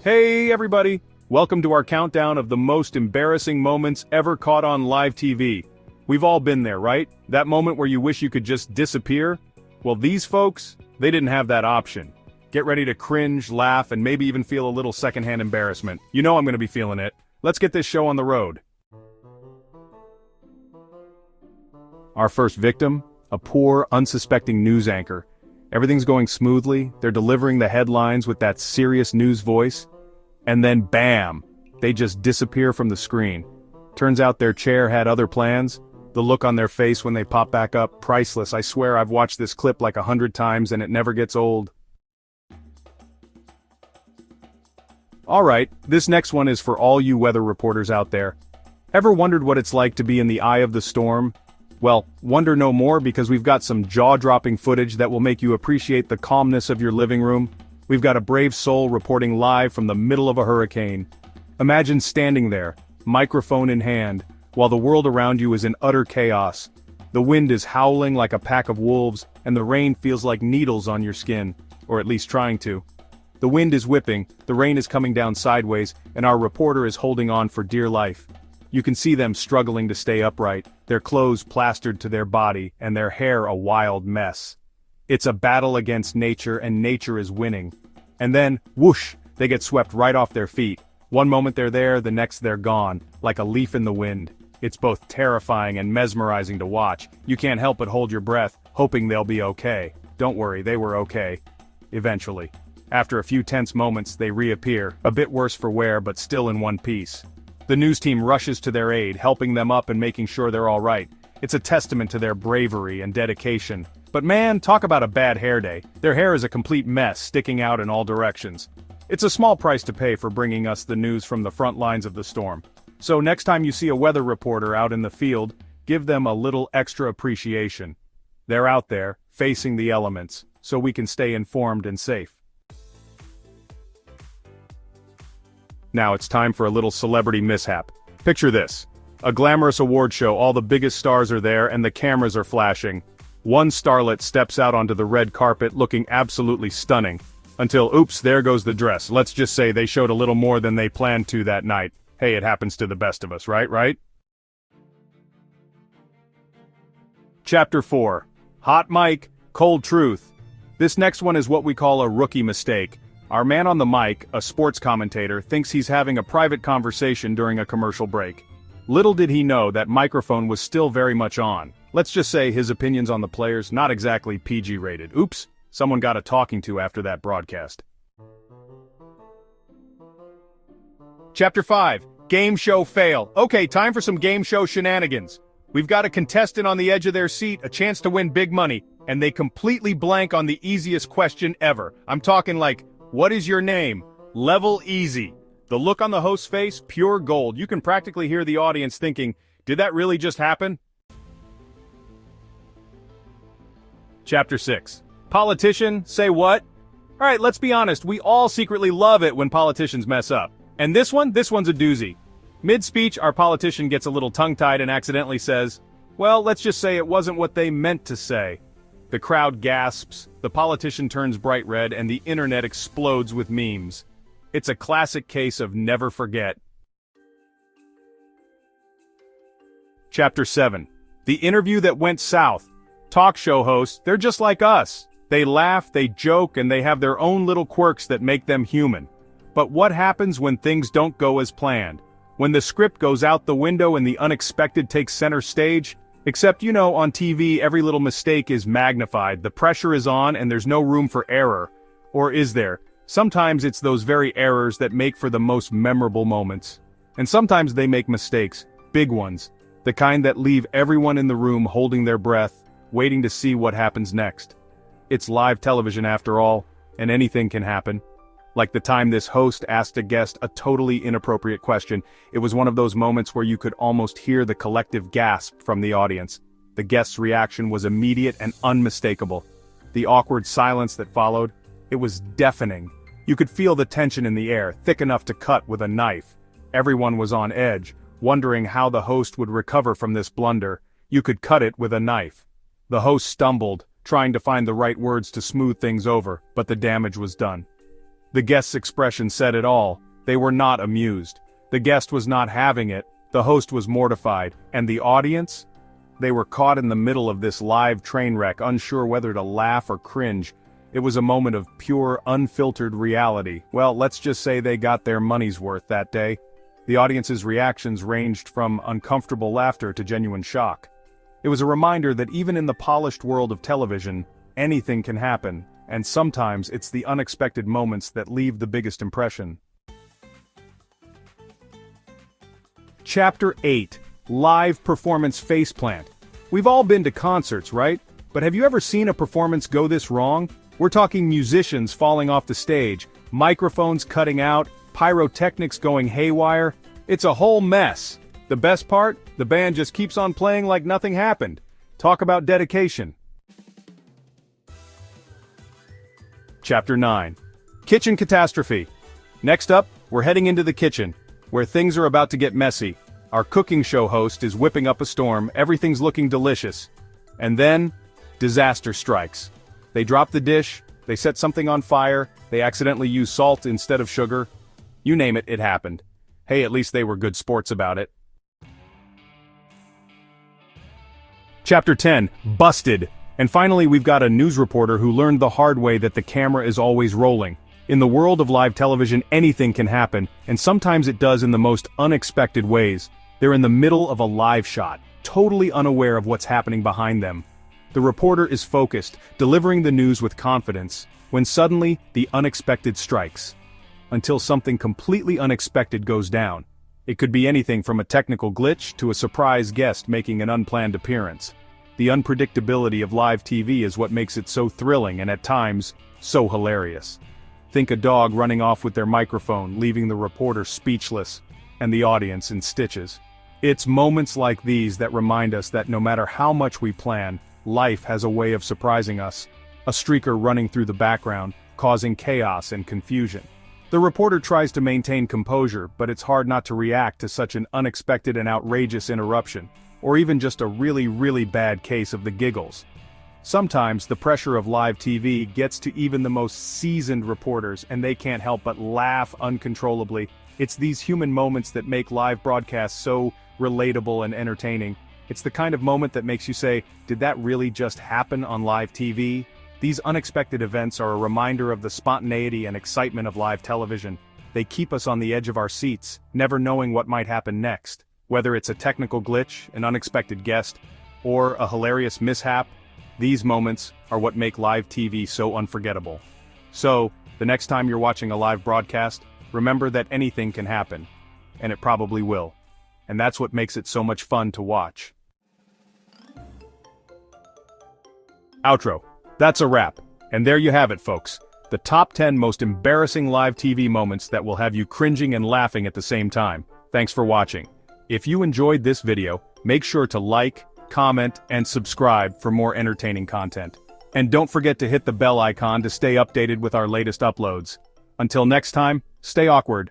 Hey everybody! Welcome to our countdown of the most embarrassing moments ever caught on live TV. We've all been there, right? That moment where you wish you could just disappear? Well, these folks, they didn't have that option. Get ready to cringe, laugh, and maybe even feel a little secondhand embarrassment. You know I'm gonna be feeling it. Let's get this show on the road. Our first victim? A poor, unsuspecting news anchor. Everything's going smoothly, they're delivering the headlines with that serious news voice. And then bam! They just disappear from the screen. Turns out their chair had other plans. The look on their face when they pop back up, priceless. I swear I've watched this clip like 100 times and it never gets old. Alright, this next one is for all you weather reporters out there. Ever wondered what it's like to be in the eye of the storm? Well, wonder no more because we've got some jaw-dropping footage that will make you appreciate the calmness of your living room. We've got a brave soul reporting live from the middle of a hurricane. Imagine standing there, microphone in hand, while the world around you is in utter chaos. The wind is howling like a pack of wolves, and the rain feels like needles on your skin, or at least trying to. The wind is whipping, the rain is coming down sideways, and our reporter is holding on for dear life. You can see them struggling to stay upright, their clothes plastered to their body, and their hair a wild mess. It's a battle against nature, and nature is winning. And then, whoosh, they get swept right off their feet. One moment they're there, the next they're gone, like a leaf in the wind. It's both terrifying and mesmerizing to watch. You can't help but hold your breath, hoping they'll be okay. Don't worry, they were okay. Eventually. After a few tense moments, they reappear, a bit worse for wear but still in one piece. The news team rushes to their aid, helping them up and making sure they're all right. It's a testament to their bravery and dedication. But man, talk about a bad hair day. Their hair is a complete mess, sticking out in all directions. It's a small price to pay for bringing us the news from the front lines of the storm. So next time you see a weather reporter out in the field, give them a little extra appreciation. They're out there, facing the elements, so we can stay informed and safe. Now it's time for a little celebrity mishap. Picture this. A glamorous award show, all the biggest stars are there and the cameras are flashing. One starlet steps out onto the red carpet looking absolutely stunning. Until, oops, there goes the dress. Let's just say they showed a little more than they planned to that night. Hey, it happens to the best of us, right? Chapter 4. Hot mic, cold truth. This next one is what we call a rookie mistake. Our man on the mic, a sports commentator, thinks he's having a private conversation during a commercial break. Little did he know that microphone was still very much on. Let's just say his opinions on the players not exactly PG rated. Oops, someone got a talking to after that broadcast. Chapter 5. Game show fail. Okay, time for some game show shenanigans. We've got a contestant on the edge of their seat, a chance to win big money, and they completely blank on the easiest question ever. I'm talking like, what is your name? Level easy. The look on the host's face, pure gold. You can practically hear the audience thinking, did that really just happen? Chapter 6. Politician, say what? Alright, let's be honest, we all secretly love it when politicians mess up. And this one's a doozy. Mid-speech, our politician gets a little tongue-tied and accidentally says, well, let's just say it wasn't what they meant to say. The crowd gasps, the politician turns bright red, and the internet explodes with memes. It's a classic case of never forget. Chapter 7. The interview that went south. Talk show hosts, they're just like us. They laugh, they joke, and they have their own little quirks that make them human. But what happens when things don't go as planned? When the script goes out the window and the unexpected takes center stage? Except, you know, on TV every little mistake is magnified, the pressure is on and there's no room for error. Or is there? Sometimes it's those very errors that make for the most memorable moments. And sometimes they make mistakes, big ones, the kind that leave everyone in the room holding their breath, waiting to see what happens next. It's live television after all, and anything can happen. Like the time this host asked a guest a totally inappropriate question, it was one of those moments where you could almost hear the collective gasp from the audience. The guest's reaction was immediate and unmistakable. The awkward silence that followed, it was deafening. You could feel the tension in the air, thick enough to cut with a knife. Everyone was on edge, wondering how the host would recover from this blunder. You could cut it with a knife. The host stumbled, trying to find the right words to smooth things over, but the damage was done. The guest's expression said it all. They were not amused. The guest was not having it, the host was mortified, and the audience? They were caught in the middle of this live train wreck, unsure whether to laugh or cringe. It was a moment of pure, unfiltered reality. Well, let's just say they got their money's worth that day. The audience's reactions ranged from uncomfortable laughter to genuine shock. It was a reminder that even in the polished world of television, anything can happen, and sometimes it's the unexpected moments that leave the biggest impression. Chapter 8. Live Performance Faceplant. We've all been to concerts, right? But have you ever seen a performance go this wrong? We're talking musicians falling off the stage, microphones cutting out, pyrotechnics going haywire. It's a whole mess. The best part? The band just keeps on playing like nothing happened. Talk about dedication. Chapter 9. Kitchen Catastrophe. Next up, we're heading into the kitchen, where things are about to get messy. Our cooking show host is whipping up a storm, everything's looking delicious. And then, disaster strikes. They drop the dish, they set something on fire, they accidentally use salt instead of sugar. You name it, it happened. Hey, at least they were good sports about it. Chapter 10. Busted. And finally, we've got a news reporter who learned the hard way that the camera is always rolling. In the world of live television, anything can happen, and sometimes it does in the most unexpected ways. They're in the middle of a live shot, totally unaware of what's happening behind them. The reporter is focused, delivering the news with confidence, when suddenly, the unexpected strikes. Until something completely unexpected goes down. It could be anything from a technical glitch to a surprise guest making an unplanned appearance. The unpredictability of live TV is what makes it so thrilling and at times, so hilarious. Think a dog running off with their microphone, leaving the reporter speechless, and the audience in stitches. It's moments like these that remind us that no matter how much we plan, life has a way of surprising us. A streaker running through the background, causing chaos and confusion. The reporter tries to maintain composure, but it's hard not to react to such an unexpected and outrageous interruption, or even just a really bad case of the giggles. Sometimes the pressure of live TV gets to even the most seasoned reporters, and they can't help but laugh uncontrollably. It's these human moments that make live broadcasts so relatable and entertaining. It's the kind of moment that makes you say, did that really just happen on live TV? These unexpected events are a reminder of the spontaneity and excitement of live television. They keep us on the edge of our seats, never knowing what might happen next. Whether it's a technical glitch, an unexpected guest, or a hilarious mishap, these moments are what make live TV so unforgettable. So, the next time you're watching a live broadcast, remember that anything can happen. And it probably will. And that's what makes it so much fun to watch. Outro. That's a wrap. And there you have it, folks. The top 10 most embarrassing live TV moments that will have you cringing and laughing at the same time. Thanks for watching. If you enjoyed this video, make sure to like, comment, and subscribe for more entertaining content. And don't forget to hit the bell icon to stay updated with our latest uploads. Until next time, stay awkward.